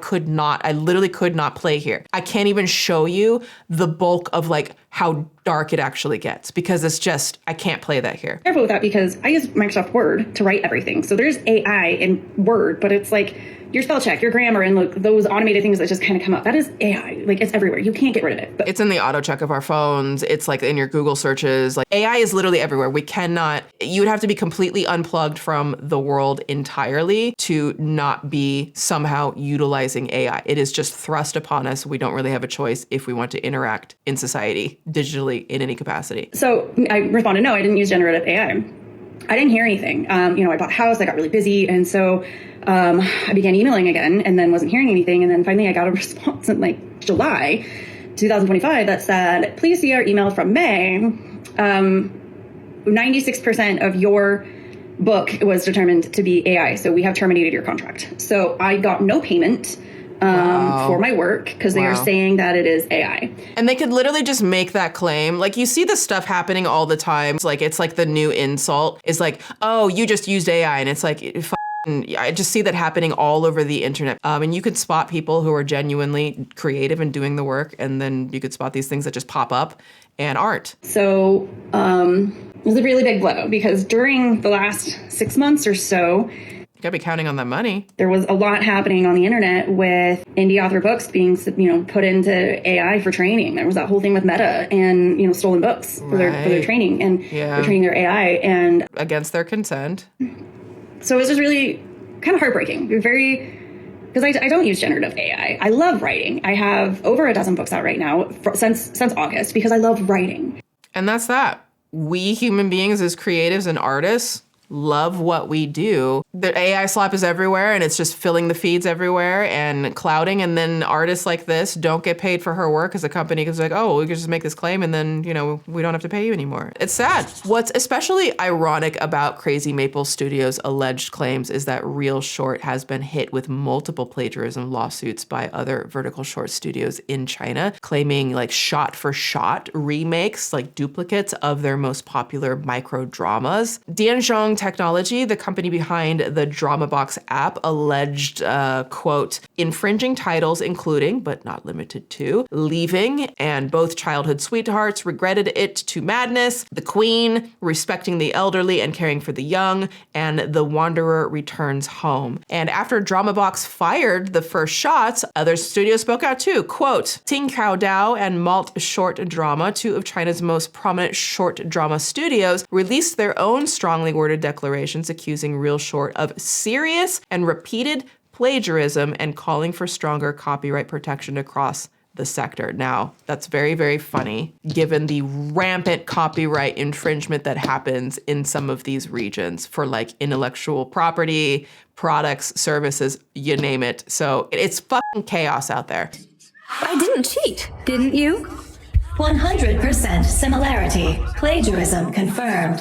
literally could not play here. I can't even show you the bulk of like how dark it actually gets, because it's just, I can't play that here. Careful with that, because I use Microsoft Word to write everything. So there's AI in Word, but it's like your spell check, your grammar, and like those automated things that just kind of come up. That is AI. Like it's everywhere. You can't get rid of it. It's in the auto check of our phones. It's like in your Google searches. Like AI is literally everywhere. You would have to be completely unplugged from the world entirely to not be somehow utilizing AI. It is just thrust upon us. We don't really have a choice if we want to interact in society digitally in any capacity. So I responded, no, I didn't use generative AI. I didn't hear anything. I bought a house, I got really busy. And so I began emailing again and then wasn't hearing anything. And then finally I got a response in like July 2025 that said, please see our email from May. 96% of your book was determined to be AI. So we have terminated your contract. So I got no payment for my work because they are saying that it is AI. And they could literally just make that claim. Like you see this stuff happening all the time. It's like the new insult is like, oh, you just used AI. And it's like, I just see that happening all over the internet. And you could spot people who are genuinely creative and doing the work. And then you could spot these things that just pop up and aren't. So it was a really big blow because during the last 6 months or so, you gotta be counting on that money. There was a lot happening on the internet with indie author books being, put into AI for training. There was that whole thing with Meta and, stolen books for their training, and they're training their AI and against their consent. So it was just really kind of heartbreaking. Because I don't use generative AI. I love writing. I have over a dozen books out right now since August because I love writing. And that's that. We human beings as creatives and artists love what we do. The AI slap is everywhere and it's just filling the feeds everywhere and clouding. And then artists like this don't get paid for her work because the company is like, oh, we can just make this claim and then, you know, we don't have to pay you anymore. It's sad. What's especially ironic about Crazy Maple Studios' alleged claims is that ReelShort has been hit with multiple plagiarism lawsuits by other vertical short studios in China, claiming like shot-for-shot remakes, like duplicates of their most popular micro dramas. Dianzhong Technology, the company behind the DramaBox app, alleged, quote, infringing titles including, but not limited to, Leaving and Both Childhood Sweethearts, Regretted It to Madness, The Queen, Respecting the Elderly and Caring for the Young, and The Wanderer Returns Home. And after DramaBox fired the first shots, other studios spoke out too. Quote, Ting Kao Dao and Malt Short Drama, two of China's most prominent short drama studios, released their own strongly worded declarations accusing ReelShort of serious and repeated plagiarism and calling for stronger copyright protection across the sector. Now, that's very, very funny, given the rampant copyright infringement that happens in some of these regions for like intellectual property, products, services, you name it. So it's fucking chaos out there. I didn't cheat, didn't you? 100% similarity. Plagiarism confirmed.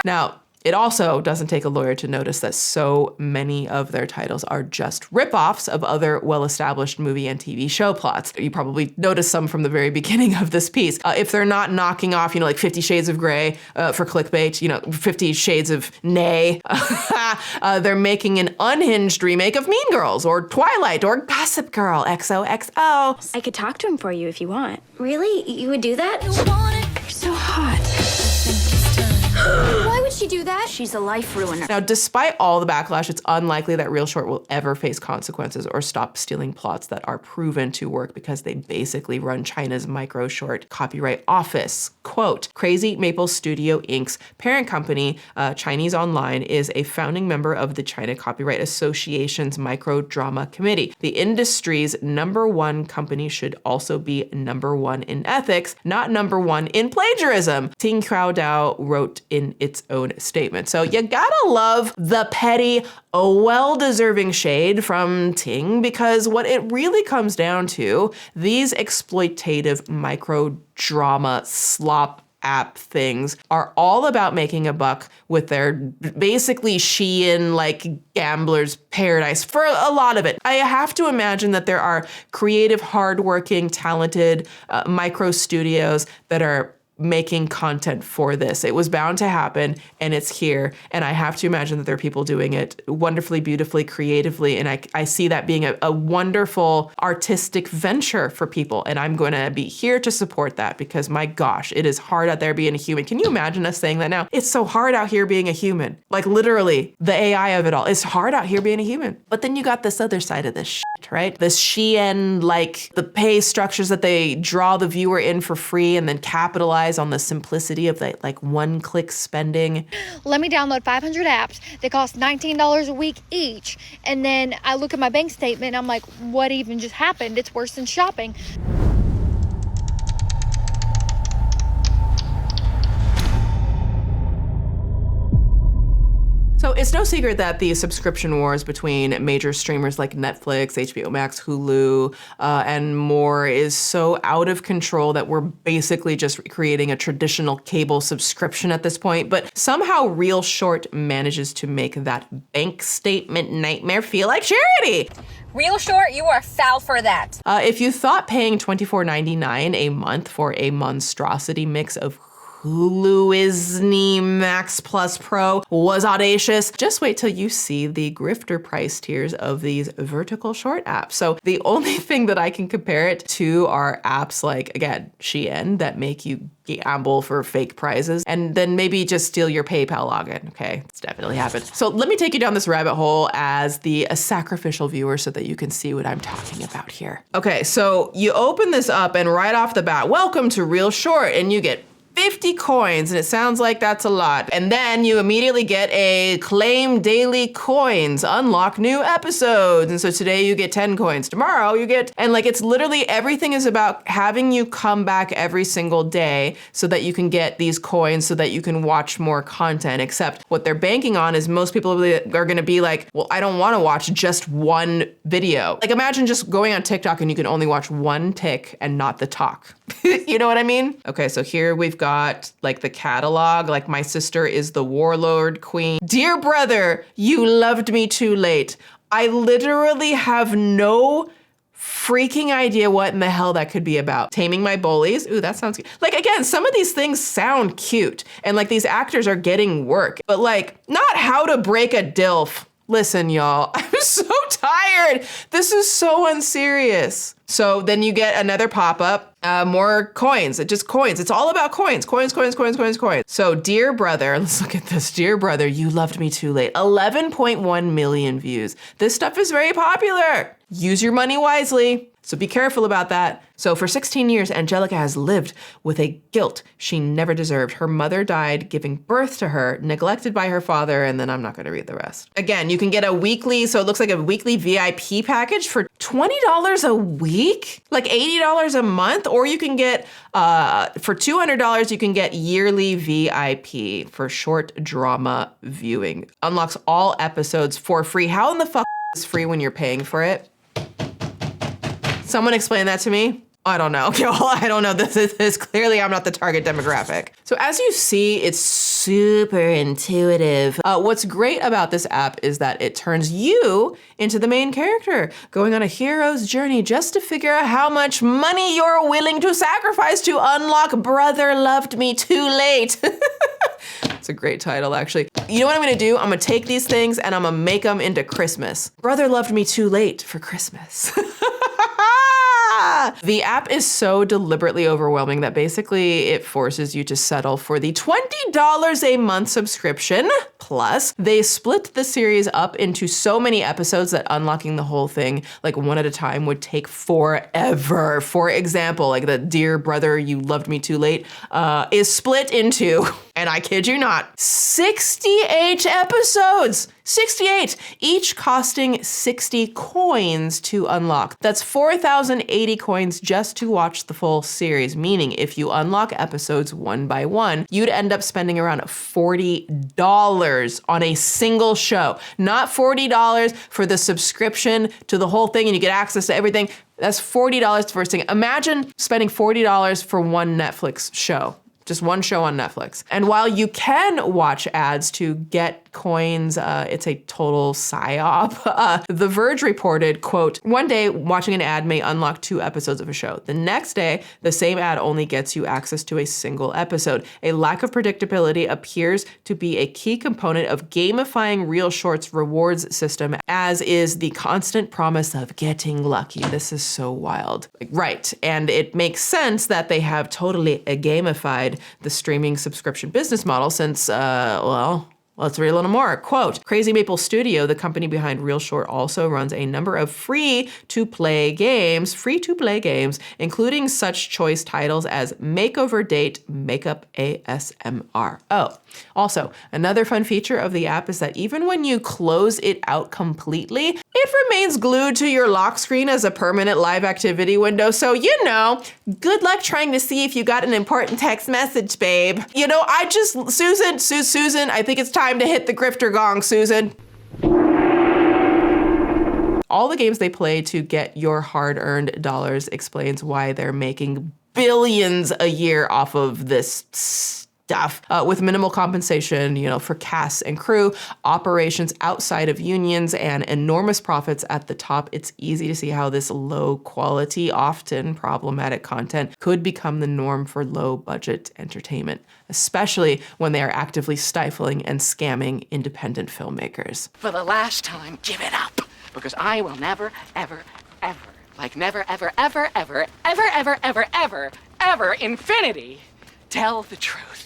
Now, it also doesn't take a lawyer to notice that so many of their titles are just ripoffs of other well-established movie and TV show plots. You probably noticed some from the very beginning of this piece. If they're not knocking off, you know, like 50 Shades of Grey for clickbait, you know, 50 Shades of Nay, they're making an unhinged remake of Mean Girls or Twilight or Gossip Girl, XOXO. I could talk to him for you if you want. Really? You would do that? You're so hot. Why would she do that? She's a life ruiner. Now, despite all the backlash, it's unlikely that ReelShort will ever face consequences or stop stealing plots that are proven to work because they basically run China's micro short copyright office. Quote, Crazy Maple Studio Inc.'s parent company, Chinese Online, is a founding member of the China Copyright Association's Micro Drama Committee. The industry's #1 company should also be #1 in ethics, not #1 in plagiarism, Ting Kao Dao wrote in its own statement. So you gotta love the petty, well-deserving shade from Ting, because what it really comes down to, these exploitative micro drama slop app things are all about making a buck with their basically Shein like gambler's paradise for a lot of it. I have to imagine that there are creative, hardworking, talented micro studios that are making content for this. It was bound to happen and it's here. And I have to imagine that there are people doing it wonderfully, beautifully, creatively. And I see that being a wonderful artistic venture for people. And I'm going to be here to support that because my gosh, it is hard out there being a human. Can you imagine us saying that now? It's so hard out here being a human. Like literally the AI of it all. It's hard out here being a human. But then you got this other side of this shit, right? This Shein, like the pay structures that they draw the viewer in for free and then capitalize on the simplicity of that like one-click spending. Let me download 500 apps. They cost $19 a week each. And then I look at my bank statement and I'm like, what even just happened? It's worse than shopping. So it's no secret that the subscription wars between major streamers like Netflix, HBO Max, Hulu, and more is so out of control that we're basically just creating a traditional cable subscription at this point. But somehow ReelShort manages to make that bank statement nightmare feel like charity. ReelShort, you are foul for that. If you thought paying $24.99 a month for a monstrosity mix of Hulu, Disney, Max Plus Pro was audacious, just wait till you see the grifter price tiers of these vertical short apps. So the only thing that I can compare it to are apps like, again, Shein that make you gamble for fake prizes and then maybe just steal your PayPal login. Okay, it's definitely happened. So let me take you down this rabbit hole as the sacrificial viewer so that you can see what I'm talking about here. Okay, so you open this up and right off the bat, welcome to ReelShort, and you get 50 coins, and it sounds like that's a lot. And then you immediately get a claim daily coins, unlock new episodes. And so today you get 10 coins, tomorrow you get, and like it's literally everything is about having you come back every single day so that you can get these coins so that you can watch more content. Except what they're banking on is most people are gonna be like, well, I don't wanna watch just one video. Like imagine just going on TikTok and you can only watch one tick and not the talk. You know what I mean? Okay, so here we've got like the catalog, like my sister is the warlord queen. Dear brother, you loved me too late. I literally have no freaking idea what in the hell that could be about. Taming my bullies. Ooh, that sounds good. Like again, some of these things sound cute and like these actors are getting work, but like not how to break a DILF. Listen, y'all, I'm so tired. This is so unserious. So then you get another pop-up, more coins, just coins. It's all about coins, coins, coins, coins, coins, coins. So dear brother, let's look at this. Dear brother, you loved me too late. 11.1 million views. This stuff is very popular. Use your money wisely. So be careful about that. So for 16 years, Angelica has lived with a guilt she never deserved. Her mother died giving birth to her, neglected by her father, and then I'm not gonna read the rest. Again, you can get a weekly, so it looks like a weekly VIP package for $20 a week, like $80 a month, or you can get, for $200, you can get yearly VIP for short drama viewing. Unlocks all episodes for free. How in the fuck is free when you're paying for it? Someone explain that to me. I don't know. I don't know. This is clearly I'm not the target demographic. So as you see, it's super intuitive. What's great about this app is that it turns you into the main character, going on a hero's journey just to figure out how much money you're willing to sacrifice to unlock Brother Loved Me Too Late. It's a great title, actually. You know what I'm gonna do? I'm gonna take these things and I'm gonna make them into Christmas. Brother Loved Me Too Late for Christmas. The app is so deliberately overwhelming that basically it forces you to settle for the $20 a month subscription. Plus, they split the series up into so many episodes that unlocking the whole thing, like one at a time, would take forever. For example, like the Dear Brother, You Loved Me Too Late is split into, and I kid you not, 68 episodes. 68, each costing 60 coins to unlock. That's 4,080 coins just to watch the full series, meaning if you unlock episodes one by one, you'd end up spending around $40 on a single show. Not $40 for the subscription to the whole thing and you get access to everything. That's $40 for a thing. Imagine spending $40 for one Netflix show. Just one show on Netflix. And while you can watch ads to get coins, it's a total psyop. The Verge reported, quote, one day watching an ad may unlock 2 episodes of a show. The next day, the same ad only gets you access to a single episode. A lack of predictability appears to be a key component of gamifying ReelShort's rewards system, as is the constant promise of getting lucky. This is so wild. Right, and it makes sense that they have totally gamified the streaming subscription business model since, well, let's read a little more. Quote, Crazy Maple Studio, the company behind ReelShort, also runs a number of free-to-play games, including such choice titles as Makeover Date, Makeup ASMR. Oh, also, another fun feature of the app is that even when you close it out completely, it remains glued to your lock screen as a permanent live activity window. So, you know, good luck trying to see if you got an important text message, babe. You know, Susan, I think it's time to hit the grifter gong, Susan. All the games they play to get your hard-earned dollars explains why they're making billions a year off of this stuff, with minimal compensation, you know, for casts and crew, operations outside of unions, and enormous profits at the top. It's easy to see how this low quality, often problematic content could become the norm for low budget entertainment, especially when they are actively stifling and scamming independent filmmakers. For the last time, give it up, because I will never, ever, ever, like never, ever, ever, ever, ever, ever, ever, ever, ever, infinity, tell the truth.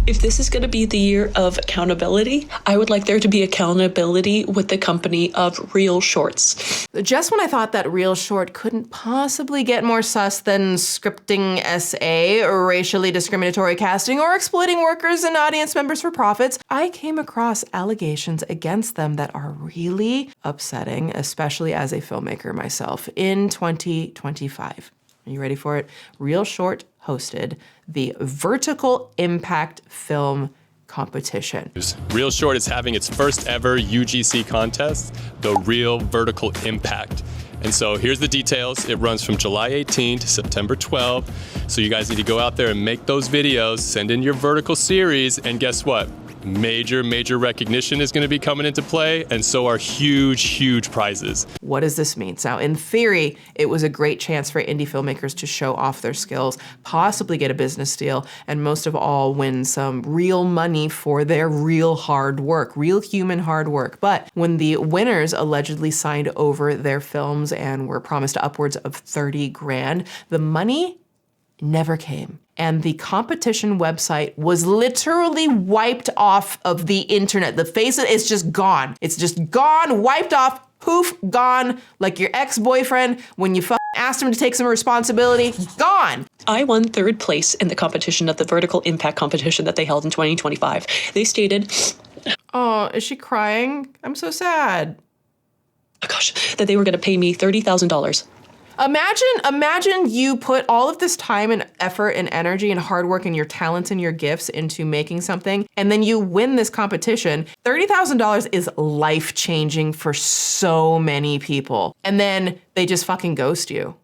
If if this is going to be the year of accountability, I would like there to be accountability with the company of ReelShorts. Just when I thought that ReelShort couldn't possibly get more sus than scripting SA, or racially discriminatory casting, or exploiting workers and audience members for profits, I came across allegations against them that are really upsetting, especially as a filmmaker myself. In 2025, are you ready for it? ReelShort hosted the Vertical Impact Film Competition. ReelShort is having its first ever UGC contest, the Real Vertical Impact. And so here's the details. It runs from July 18 to September 12. So you guys need to go out there and make those videos, send in your vertical series, and guess what? Major recognition is going to be coming into play, and so are huge prizes. What does this mean? So in theory, it was a great chance for indie filmmakers to show off their skills, possibly get a business deal, and most of all, win some real money for their real hard work, real human hard work. But when the winners allegedly signed over their films and were promised upwards of 30 grand, the money never came. And the competition website was literally wiped off of the internet. The face of it's just gone. It's just gone, wiped off, poof, gone. Like your ex-boyfriend when you asked him to take some responsibility, gone. I won 3rd place in the competition of the Vertical Impact competition that they held in 2025. They stated, oh, is she crying? I'm so sad. Oh gosh, that they were gonna pay me $30,000. Imagine you put all of this time and effort and energy and hard work and your talents and your gifts into making something, and then you win this competition. $30,000 is life-changing for so many people. And then they just fucking ghost you.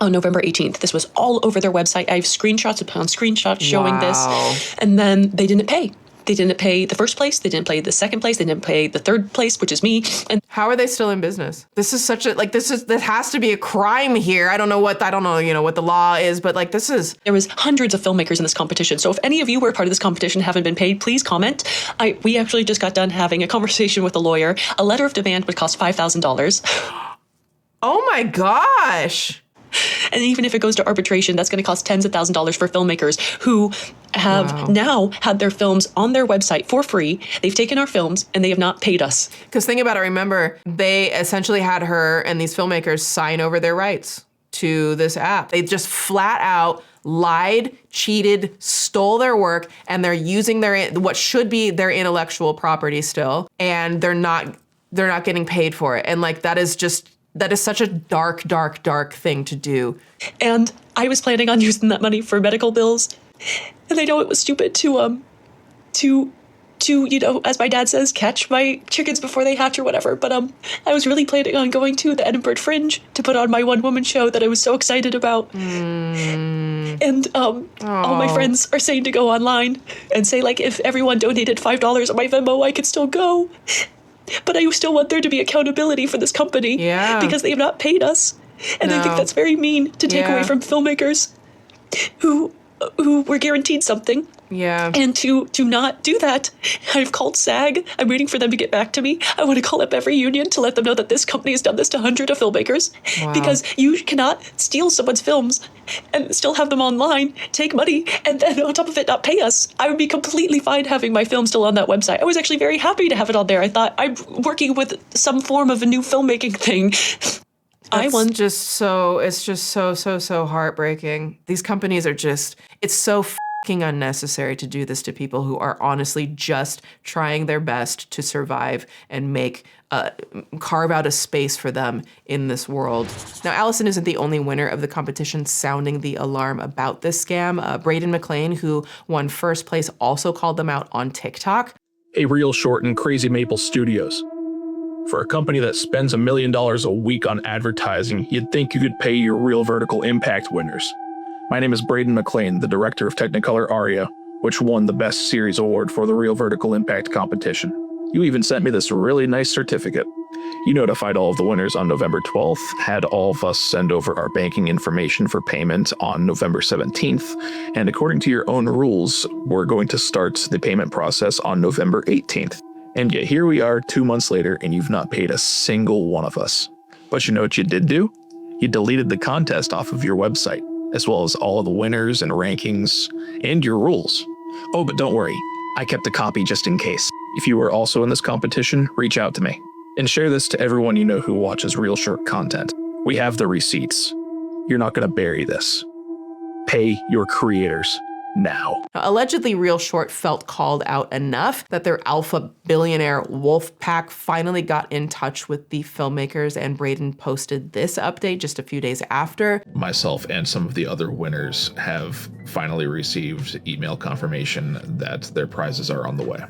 On November 18th, this was all over their website. I have screenshots upon screenshots showing this. And then they didn't pay. They didn't pay the 1st place, they didn't pay the 2nd place, they didn't pay the 3rd place, which is me. And how are they still in business? This is such a, that has to be a crime here. I don't know what the law is, but this is. There was hundreds of filmmakers in this competition. So if any of you were part of this competition and haven't been paid, please comment. We actually just got done having a conversation with a lawyer. A letter of demand would cost $5,000. Oh my gosh. And even if it goes to arbitration, that's going to cost tens of thousands of dollars for filmmakers who have now had their films on their website for free. They've taken our films and they have not paid us. Because think about it, remember, they essentially had her and these filmmakers sign over their rights to this app. They just flat out lied, cheated, stole their work, and they're using what should be their intellectual property still, and they're not getting paid for it. And that is such a dark thing to do. And I was planning on using that money for medical bills. And I know it was stupid to as my dad says, catch my chickens before they hatch or whatever. But I was really planning on going to the Edinburgh Fringe to put on my one-woman show that I was so excited about. And all my friends are saying to go online and say, if everyone donated $5 on my Venmo, I could still go. But I still want there to be accountability for this company because they have not paid us. And I think that's very mean to take away from filmmakers who were guaranteed something. Yeah. And to not do that, I've called SAG. I'm waiting for them to get back to me. I want to call up every union to let them know that this company has done this to hundreds of filmmakers. Wow. Because you cannot steal someone's films and still have them online, take money, and then on top of it not pay us. I would be completely fine having my film still on that website. I was actually very happy to have it on there. I thought I'm working with some form of a new filmmaking thing. It's just so heartbreaking. These companies are it's so fucking unnecessary to do this to people who are honestly just trying their best to survive and carve out a space for them in this world. Now, Allison isn't the only winner of the competition sounding the alarm about this scam. Braden McLean, who won 1st place, also called them out on TikTok. A ReelShort and Crazy Maple Studios. For a company that spends $1 million a week on advertising, you'd think you could pay your Real Vertical Impact winners. My name is Braden McLean, the director of Technicolor Aria, which won the Best Series Award for the Real Vertical Impact competition. You even sent me this really nice certificate. You notified all of the winners on November 12th, had all of us send over our banking information for payment on November 17th, and according to your own rules, we're going to start the payment process on November 18th. And yet here we are 2 months later, and you've not paid a single one of us. But you know what you did do? You deleted the contest off of your website, as well as all of the winners and rankings and your rules. Oh, but don't worry. I kept a copy just in case. If you are also in this competition, reach out to me. And share this to everyone you know who watches ReelShort content. We have the receipts. You're not going to bury this. Pay your creators now. Allegedly, ReelShort felt called out enough that their alpha billionaire wolf pack finally got in touch with the filmmakers, and Braden posted this update just a few days after. Myself and some of the other winners have finally received email confirmation that their prizes are on the way.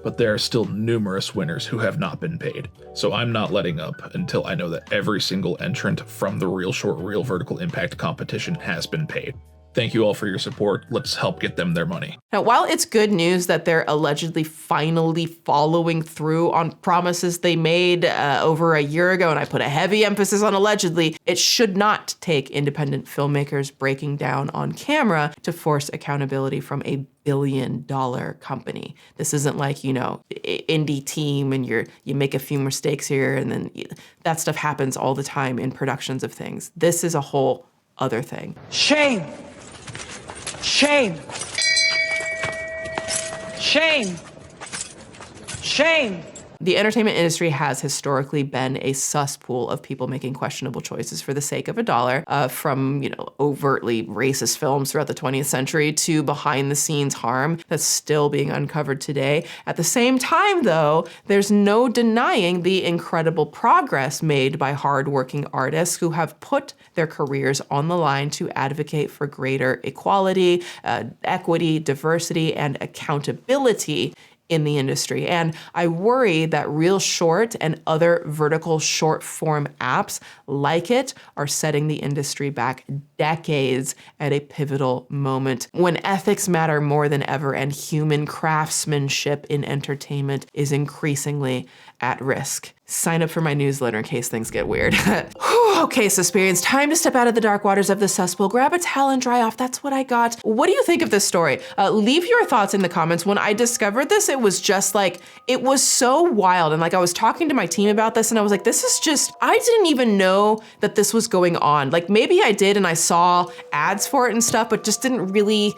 But there are still numerous winners who have not been paid. So I'm not letting up until I know that every single entrant from the ReelShort Real Vertical Impact competition has been paid. Thank you all for your support. Let's help get them their money. Now, while it's good news that they're allegedly finally following through on promises they made over a year ago, and I put a heavy emphasis on allegedly, it should not take independent filmmakers breaking down on camera to force accountability from a billion-dollar company. This isn't like, you know, indie team and you make a few mistakes here and then that stuff happens all the time in productions of things. This is a whole other thing. Shame. Shame. Shame. Shame. The entertainment industry has historically been a cesspool of people making questionable choices for the sake of a dollar, from, you know, overtly racist films throughout the 20th century to behind the scenes harm that's still being uncovered today. At the same time, though, there's no denying the incredible progress made by hardworking artists who have put their careers on the line to advocate for greater equality, equity, diversity, and accountability in the industry. And I worry that ReelShort and other vertical short form apps like it are setting the industry back decades at a pivotal moment when ethics matter more than ever and human craftsmanship in entertainment is increasingly at risk. Sign up for my newsletter in case things get weird. Okay, Suspirians, time to step out of the dark waters of the cesspool, grab a towel and dry off. That's what I got. What do you think of this story? Leave your thoughts in the comments. When I discovered this, it was just like, it was so wild. And like I was talking to my team about this and I was like, this is just, I didn't even know that this was going on. Like maybe I did and I saw ads for it and stuff, but just didn't really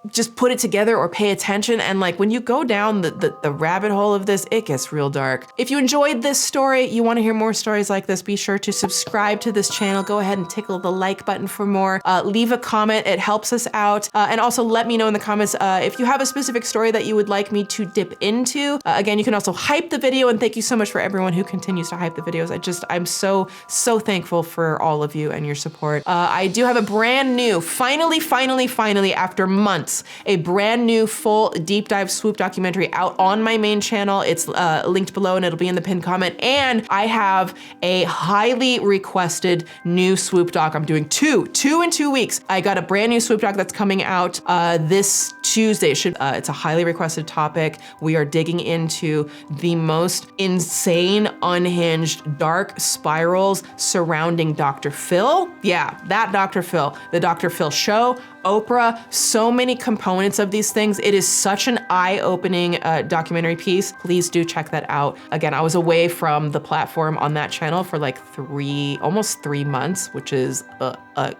just put it together or pay attention. And like when you go down the rabbit hole of this, it gets real dark. If you enjoyed this story, you want to hear more stories like this, be sure to subscribe to this channel. Go ahead and tickle the like button for more. Leave a comment, it helps us out. And also let me know in the comments if you have a specific story that you would like me to dip into. Again, you can also hype the video, and thank you so much for everyone who continues to hype the videos. I'm so thankful for all of you and your support. I do have a brand new, finally, after months, a brand new full deep dive Swoop documentary out on my main channel. It's linked below and it'll be in the pinned comment. And I have a highly requested new Swoop doc. I'm doing two in 2 weeks. I got a brand new Swoop doc that's coming out this Tuesday. It's a highly requested topic. We are digging into the most insane, unhinged, dark spirals surrounding Dr. Phil. Yeah, that Dr. Phil, the Dr. Phil show, Oprah, so many components of these things. It is such an eye-opening documentary piece. Please do check that out. Again, I was away from the platform on that channel for like almost 3 months, which is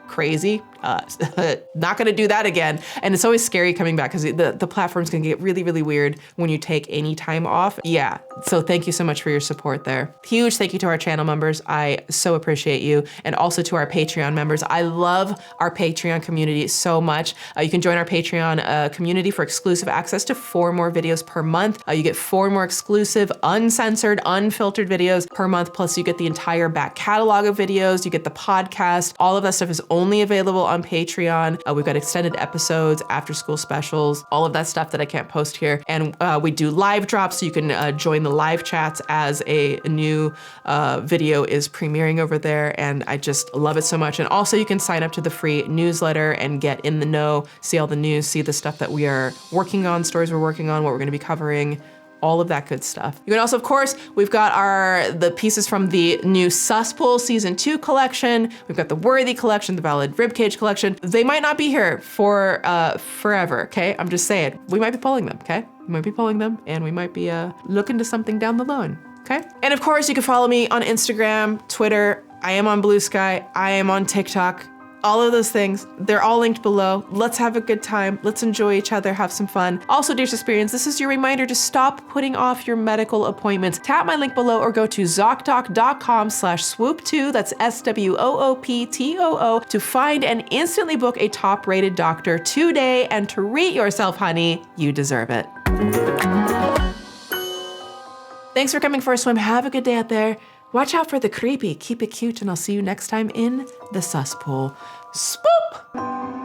crazy. Not gonna do that again. And it's always scary coming back because the platform's gonna get really, really weird when you take any time off. Yeah, so thank you so much for your support there. Huge thank you to our channel members. I so appreciate you. And also to our Patreon members. I love our Patreon community so much. You can join our Patreon community for exclusive access to 4 more videos per month. You get 4 more exclusive, uncensored, unfiltered videos per month. Plus you get the entire back catalog of videos. You get the podcast. All of that stuff is only available on Patreon. We've got extended episodes, after school specials, all of that stuff that I can't post here. And we do live drops, so you can join the live chats as a new video is premiering over there. And I just love it so much. And also you can sign up to the free newsletter and get in the know, see all the news, see the stuff that we are working on, stories we're working on, what we're going to be covering, all of that good stuff. You can also, of course, we've got the pieces from the new Suspool Season 2 collection. We've got the Worthy collection, the Valid Ribcage collection. They might not be here for forever, okay? I'm just saying. We might be pulling them, okay? We might be pulling them, and we might be looking to something down the line, okay? And of course, you can follow me on Instagram, Twitter. I am on Bluesky. I am on TikTok. all of those things. They're all linked below. Let's have a good time. Let's enjoy each other, have some fun. Also, dear Suspirians, this is your reminder to stop putting off your medical appointments. Tap my link below or go to ZocDoc.com/swoop2, that's SWOOPTOO, to find and instantly book a top-rated doctor today and treat yourself, honey. You deserve it. Thanks for coming for a swim. Have a good day out there. Watch out for the creepy. Keep it cute, and I'll see you next time in the Suspool. Spoop!